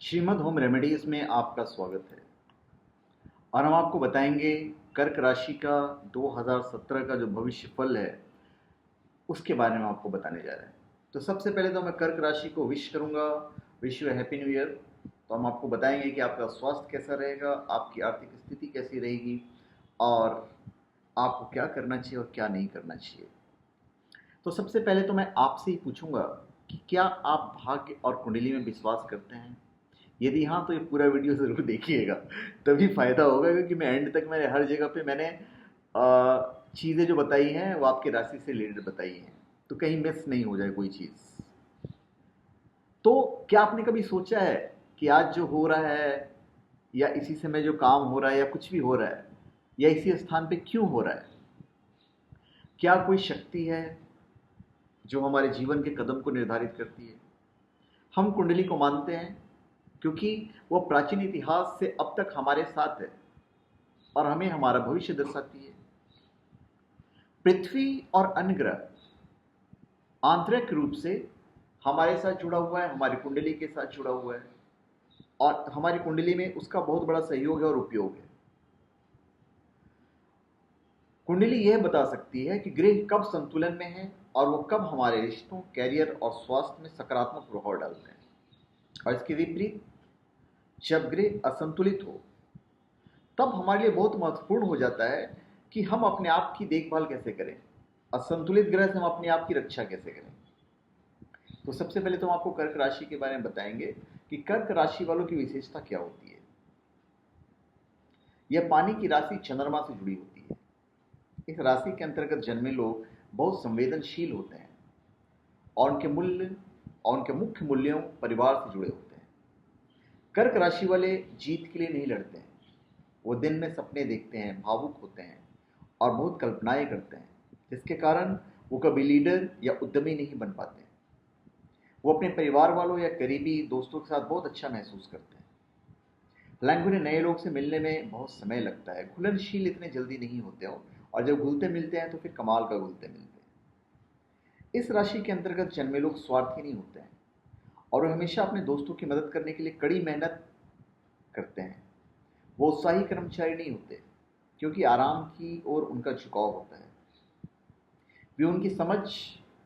Shrimad home remedies में आपका स्वागत है। और हम आपको बताएंगे कर्क राशि का 2017 का जो भविष्य फल है उसके बारे में आपको बताने जा रहे हैं। तो सबसे पहले तो मैं कर्क राशि को विश करूंगा, wish you happy new year. तो हम आपको बताएंगे कि आपका स्वास्थ्य कैसा रहेगा, आपकी आर्थिक स्थिति कैसी रहेगी और आपको क्या करना चाहिए और क्या नहीं करना चाहिए। तो सबसे पहले तो मैं आपसे ही पूछूंगा कि क्या आप भाग्य और कुंडली में विश्वास करते हैं। यदि हाँ तो ये पूरा वीडियो ज़रूर देखिएगा, तभी फ़ायदा होगा, क्योंकि मैं एंड तक मैंने हर जगह पे मैंने चीज़ें जो बताई हैं वो आपकी राशि से रिलेटेड बताई हैं, तो कहीं मिस नहीं हो जाए कोई चीज़। तो क्या आपने कभी सोचा है कि आज जो हो रहा है या इसी समय जो काम हो रहा है या कुछ भी हो रहा है या इसी स्थान पे क्यों हो रहा है? क्या कोई शक्ति है जो हमारे जीवन के कदम को निर्धारित करती है? हम कुंडली को मानते हैं क्योंकि वो प्राचीन इतिहास से अब तक हमारे साथ है और हमें हमारा भविष्य दर्शाती है। पृथ्वी और अन्य ग्रह आंतरिक रूप से हमारे साथ जुड़ा हुआ है, हमारी कुंडली के साथ जुड़ा हुआ है और हमारी कुंडली में उसका बहुत बड़ा सहयोग है और उपयोग है। कुंडली यह बता सकती है कि ग्रह कब संतुलन में है और वो कब हमारे रिश्तों, कैरियर और स्वास्थ्य में सकारात्मक प्रभाव डालते हैं। और इसके विपरीत जब ग्रह असंतुलित हो तब हमारे लिए बहुत महत्वपूर्ण हो जाता है कि हम अपने आप की देखभाल कैसे करें, असंतुलित ग्रह से हम अपने आप की रक्षा कैसे करें। तो सबसे पहले तो हम आपको कर्क राशि के बारे में बताएंगे कि कर्क राशि वालों की विशेषता क्या होती है। यह पानी की राशि चंद्रमा से जुड़ी होती है। इस राशि के अंतर्गत जन्मे लोग बहुत संवेदनशील होते हैं और उनके मुख्य मूल्यों परिवार से जुड़े होते हैं। कर्क राशि वाले जीत के लिए नहीं लड़ते हैं, वो दिन में सपने देखते हैं, भावुक होते हैं और बहुत कल्पनाएं करते हैं, जिसके कारण वो कभी लीडर या उद्यमी नहीं बन पाते। वो अपने परिवार वालों या करीबी दोस्तों के साथ बहुत अच्छा महसूस करते हैं। हालांकि उन्हें नए लोग से मिलने में बहुत समय लगता है, घुलनशील इतने जल्दी नहीं होते हो और जब घुलते मिलते हैं तो फिर कमाल का घुलते मिलते हैं। इस राशि के अंतर्गत जन्मे लोग स्वार्थी नहीं होते हैं और वो हमेशा अपने दोस्तों की मदद करने के लिए कड़ी मेहनत करते हैं। वो उत्साही कर्मचारी नहीं होते क्योंकि आराम की ओर उनका झुकाव होता है। वे उनकी समझ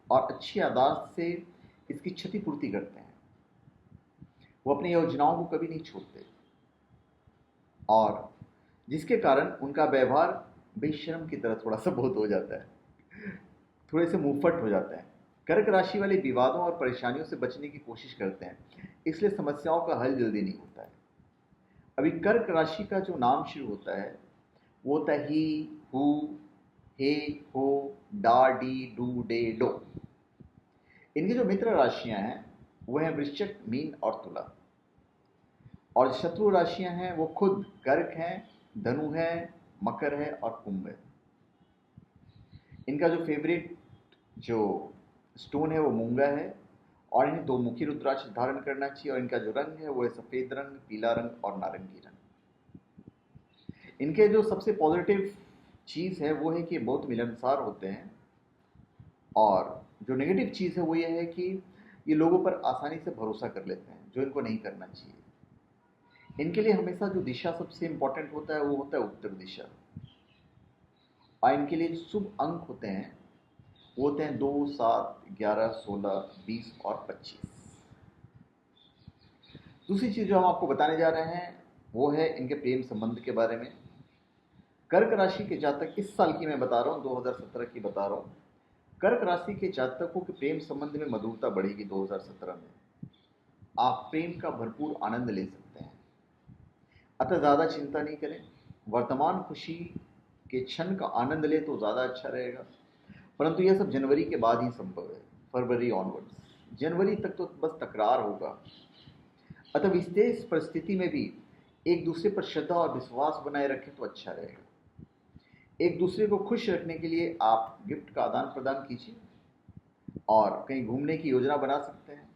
और अच्छी आदत से इसकी क्षतिपूर्ति करते हैं। वो अपनी योजनाओं को कभी नहीं छोड़ते और जिसके कारण उनका व्यवहार बेशर्म की तरह थोड़ा सा बहुत हो जाता है, थोड़े से मुंहफट हो जाता है। कर्क राशि वाले विवादों और परेशानियों से बचने की कोशिश करते हैं, इसलिए समस्याओं का हल जल्दी नहीं होता है। अभी कर्क राशि का जो नाम शुरू होता है वो होता है ही, हु, हे, हो, डा, डी, डू, डे, डो। इनकी जो मित्र राशियां हैं वो हैं वृश्चिक, मीन और तुला। और शत्रु राशियां हैं वो खुद कर्क हैं, धनु है, मकर है और कुंभ है। इनका जो फेवरेट जो स्टोन है वो मूंगा है और इन्हें दो मुखी रुद्राक्ष धारण करना चाहिए और इनका जो रंग है वो है सफेद रंग, पीला रंग और नारंगी रंग। इनके जो सबसे पॉजिटिव चीज़ है वो है कि ये बहुत मिलनसार होते हैं और जो नेगेटिव चीज़ है वो ये है कि ये लोगों पर आसानी से भरोसा कर लेते हैं, जो इनको नहीं करना चाहिए। इनके लिए हमेशा जो दिशा सबसे इंपॉर्टेंट होता है वो होता है उत्तर दिशा। और इनके लिए जो शुभ अंक होते हैं वो होते हैं 2, 7, 11, 16, 20 और 25। दूसरी चीज़ जो हम आपको बताने जा रहे हैं वो है इनके प्रेम संबंध के बारे में। कर्क राशि के जातक, इस साल की मैं बता रहा हूँ, 2017 की बता रहा हूँ, कर्क राशि के जातकों के प्रेम संबंध में मधुरता बढ़ेगी 2017 में। आप प्रेम का भरपूर आनंद ले सकते हैं, अतः ज़्यादा चिंता नहीं करें। वर्तमान खुशी के क्षण का आनंद ले तो ज़्यादा अच्छा रहेगा, परंतु यह सब जनवरी के बाद ही संभव है, फरवरी ऑनवर्ड्स। जनवरी तक तो बस तकरार होगा, अतः विशेष परिस्थिति में भी एक दूसरे पर श्रद्धा और विश्वास बनाए रखें तो अच्छा रहेगा। एक दूसरे को खुश रखने के लिए आप गिफ्ट का आदान प्रदान कीजिए और कहीं घूमने की योजना बना सकते हैं।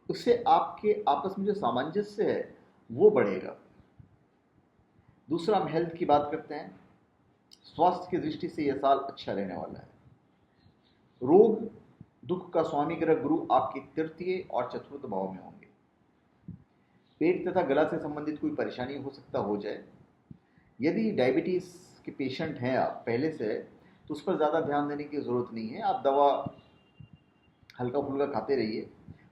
उससे आपके आपस में जो सामंजस्य है वो बढ़ेगा। दूसरा, हम हेल्थ की बात करते हैं। स्वास्थ्य की दृष्टि से यह साल अच्छा रहने वाला है। रोग दुख का स्वामी ग्रह गुरु आपके तृतीय और चतुर्थ भाव में होंगे। पेट तथा गला से संबंधित कोई परेशानी हो सकता हो जाए। यदि डायबिटीज़ के पेशेंट हैं आप पहले से, तो उस पर ज़्यादा ध्यान देने की ज़रूरत नहीं है। आप दवा हल्का फुल्का खाते रहिए,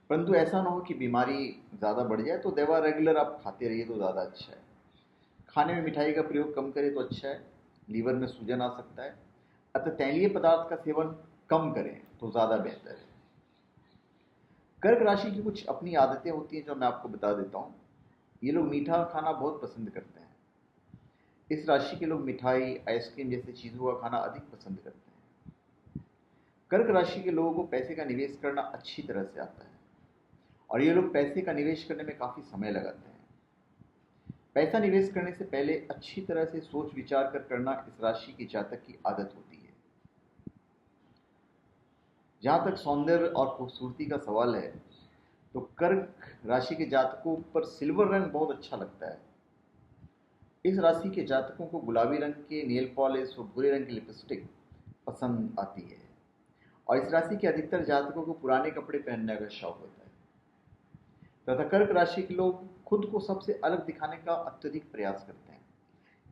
परंतु ऐसा ना हो कि बीमारी ज़्यादा बढ़ जाए, तो दवा रेगुलर आप खाते रहिए तो ज़्यादा अच्छा है। खाने में मिठाई का प्रयोग कम करें तो अच्छा है, लीवर में सूजन आ सकता है। अतः तैलीय पदार्थ का सेवन कम करें तो ज़्यादा बेहतर है। कर्क राशि की कुछ अपनी आदतें होती हैं जो मैं आपको बता देता हूँ। ये लोग मीठा खाना बहुत पसंद करते हैं। इस राशि के लोग मिठाई, आइसक्रीम जैसी चीज़ों का खाना अधिक पसंद करते हैं। कर्क राशि के लोगों को पैसे का निवेश करना अच्छी तरह से आता है और ये लोग पैसे का निवेश करने में काफ़ी समय लगाते हैं। पैसा निवेश करने से पहले अच्छी तरह से सोच विचार कर करना इस राशि के जातक की आदत होती है। जहाँ तक सौंदर्य और खूबसूरती का सवाल है, तो कर्क राशि के जातकों पर सिल्वर रंग बहुत अच्छा लगता है। इस राशि के जातकों को गुलाबी रंग के नेल पॉलिश और भूरे रंग की लिपस्टिक पसंद आती है और इस राशि के अधिकतर जातकों को पुराने कपड़े पहनने का शौक होता है तथा कर्क राशि के लोग खुद को सबसे अलग दिखाने का अत्यधिक प्रयास करते हैं।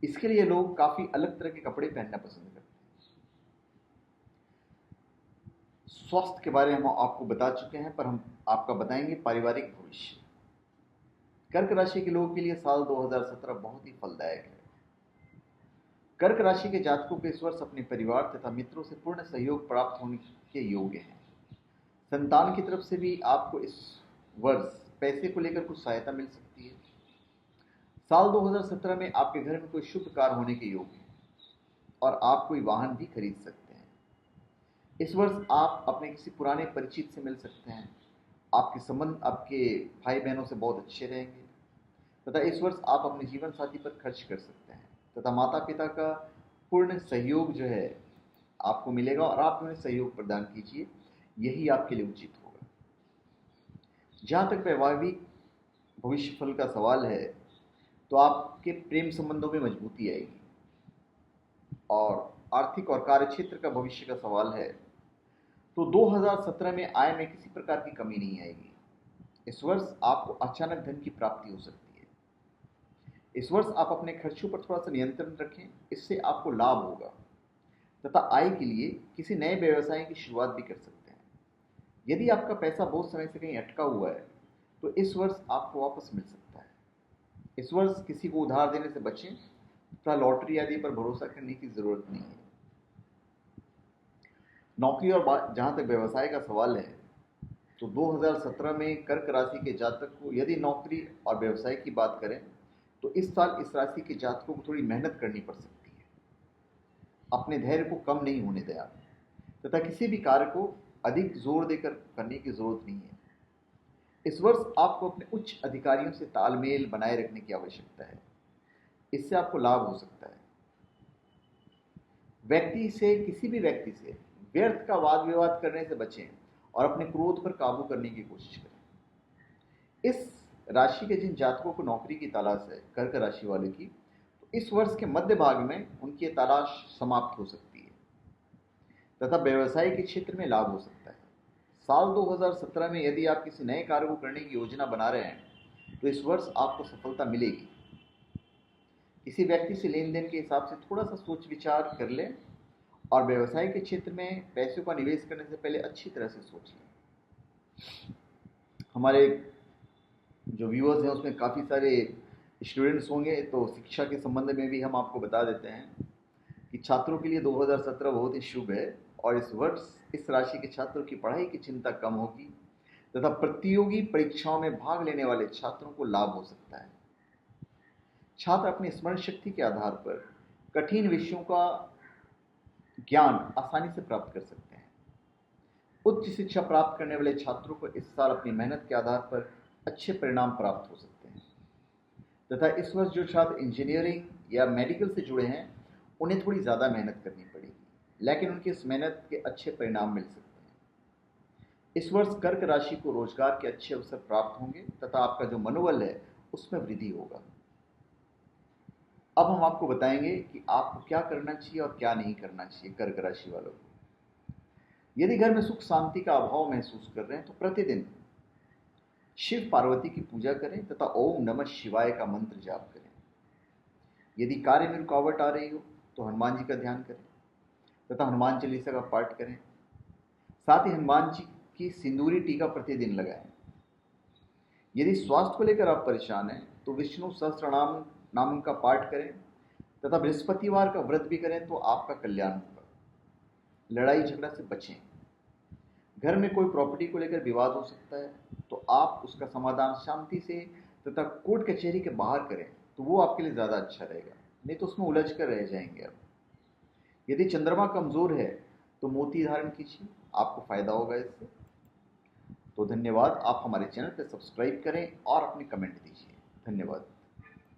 इसके लिए लोग काफ़ी अलग तरह के कपड़े पहनना पसंद करते हैं। स्वास्थ्य के बारे में हम आपको बता चुके हैं, पर हम आपका बताएंगे पारिवारिक भविष्य। कर्क राशि के लोगों के लिए साल 2017 बहुत ही फलदायक है। कर्क राशि के जातकों को इस वर्ष अपने परिवार तथा मित्रों से पूर्ण सहयोग प्राप्त होने के योग्य हैं। संतान की तरफ से भी आपको इस वर्ष पैसे को लेकर कुछ सहायता मिल सकती है। साल 2017 में आपके घर में कोई शुभ कार्य होने के योग है और आप कोई वाहन भी खरीद सकते हैं। इस वर्ष आप अपने किसी पुराने परिचित से मिल सकते हैं। आपके संबंध आपके भाई बहनों से बहुत अच्छे रहेंगे तथा इस वर्ष आप अपने जीवन साथी पर खर्च कर सकते हैं तथा माता पिता का पूर्ण सहयोग जो है आपको मिलेगा और आप उन्हें सहयोग प्रदान कीजिए, यही आपके लिए उचित होगा। जहाँ तक वैवाहिक भविष्य फल का सवाल है, तो आपके प्रेम संबंधों में मजबूती आएगी और आर्थिक और कार्यक्षेत्र का भविष्य का सवाल है, तो 2017 में आय में किसी प्रकार की कमी नहीं आएगी। इस वर्ष आपको अचानक धन की प्राप्ति हो सकती है। इस वर्ष आप अपने खर्चों पर थोड़ा सा नियंत्रण रखें, इससे आपको लाभ होगा तथा आय के लिए किसी नए व्यवसाय की शुरुआत भी कर सकते हैं। यदि आपका पैसा बहुत समय से कहीं अटका हुआ है, तो इस वर्ष आपको वापस मिल सकता है। इस वर्ष किसी को उधार देने से बचें तथा लॉटरी आदि पर भरोसा करने की जरूरत नहीं है। नौकरी और जहाँ तक व्यवसाय का सवाल है, तो 2017 में कर्क राशि के जातक को यदि नौकरी और व्यवसाय की बात करें, तो इस साल इस राशि के जातकों को थोड़ी मेहनत करनी पड़ सकती है। अपने धैर्य को कम नहीं होने दें तथा किसी भी कार्य को अधिक जोर देकर करने की जरूरत नहीं है। इस वर्ष आपको अपने उच्च अधिकारियों से तालमेल बनाए रखने की आवश्यकता है, इससे आपको लाभ हो सकता है। किसी भी व्यक्ति से व्यर्थ का वाद विवाद करने से बचें और अपने क्रोध पर काबू करने की कोशिश करें। इस राशि के जिन जातकों को नौकरी की तलाश है, कर्क राशि वाले की, तो इस वर्ष के मध्य भाग में उनकी तलाश समाप्त हो सकती है तथा व्यवसाय के क्षेत्र में लाभ हो सकता है। साल 2017 में यदि आप किसी नए कार्य को करने की योजना बना रहे हैं, तो इस वर्ष आपको सफलता मिलेगी। किसी व्यक्ति से लेन देन के हिसाब से थोड़ा सा सोच विचार कर लें और व्यवसाय के क्षेत्र में पैसों का निवेश करने से पहले अच्छी तरह से सोच लें। हमारे जो व्यूअर्स हैं उसमें काफ़ी सारे स्टूडेंट्स होंगे, तो शिक्षा के संबंध में भी हम आपको बता देते हैं कि छात्रों के लिए 2017 बहुत ही शुभ है और इस वर्ष इस राशि के छात्रों की पढ़ाई की चिंता कम होगी तथा प्रतियोगी परीक्षाओं में भाग लेने वाले छात्रों को लाभ हो सकता है। छात्र अपनी स्मरण शक्ति के आधार पर कठिन विषयों का ज्ञान आसानी से प्राप्त कर सकते हैं। उच्च शिक्षा प्राप्त करने वाले छात्रों को इस साल अपनी मेहनत के आधार पर अच्छे परिणाम प्राप्त हो सकते हैं तथा इस वर्ष जो छात्र इंजीनियरिंग या मेडिकल से जुड़े हैं, उन्हें थोड़ी ज़्यादा मेहनत करनी पड़ेगी, लेकिन उनकी इस मेहनत के अच्छे परिणाम मिल सकते हैं। इस वर्ष कर्क राशि को रोजगार के अच्छे अवसर प्राप्त होंगे तथा आपका जो मनोबल है उसमें वृद्धि होगा। अब हम आपको बताएंगे कि आपको क्या करना चाहिए और क्या नहीं करना चाहिए कर्क राशि वालों को। यदि घर में सुख शांति का अभाव महसूस कर रहे हैं, तो प्रतिदिन शिव पार्वती की पूजा करें तथा ओम नमः शिवाय का मंत्र जाप करें। यदि कार्य में रुकावट आ रही हो तो हनुमान जी का ध्यान करें तथा हनुमान चालीसा का पाठ करें। साथ ही हनुमान जी की सिंदूरी टीका प्रतिदिन लगाएं। यदि स्वास्थ्य को लेकर आप परेशान हैं तो विष्णु सहस्त्रनाम नाम का पाठ करें तथा बृहस्पतिवार का व्रत भी करें तो आपका कल्याण होगा। लड़ाई झगड़ा से बचें। घर में कोई प्रॉपर्टी को लेकर विवाद हो सकता है तो आप उसका समाधान शांति से तथा कोर्ट कचहरी के बाहर करें तो वो आपके लिए ज़्यादा अच्छा रहेगा, नहीं तो उसमें उलझ कर रह जाएंगे आप। यदि चंद्रमा कमज़ोर है तो मोती धारण कीजिए, आपको फ़ायदा होगा इससे। तो धन्यवाद। आप हमारे चैनल पर सब्सक्राइब करें और अपने कमेंट दीजिए। धन्यवाद।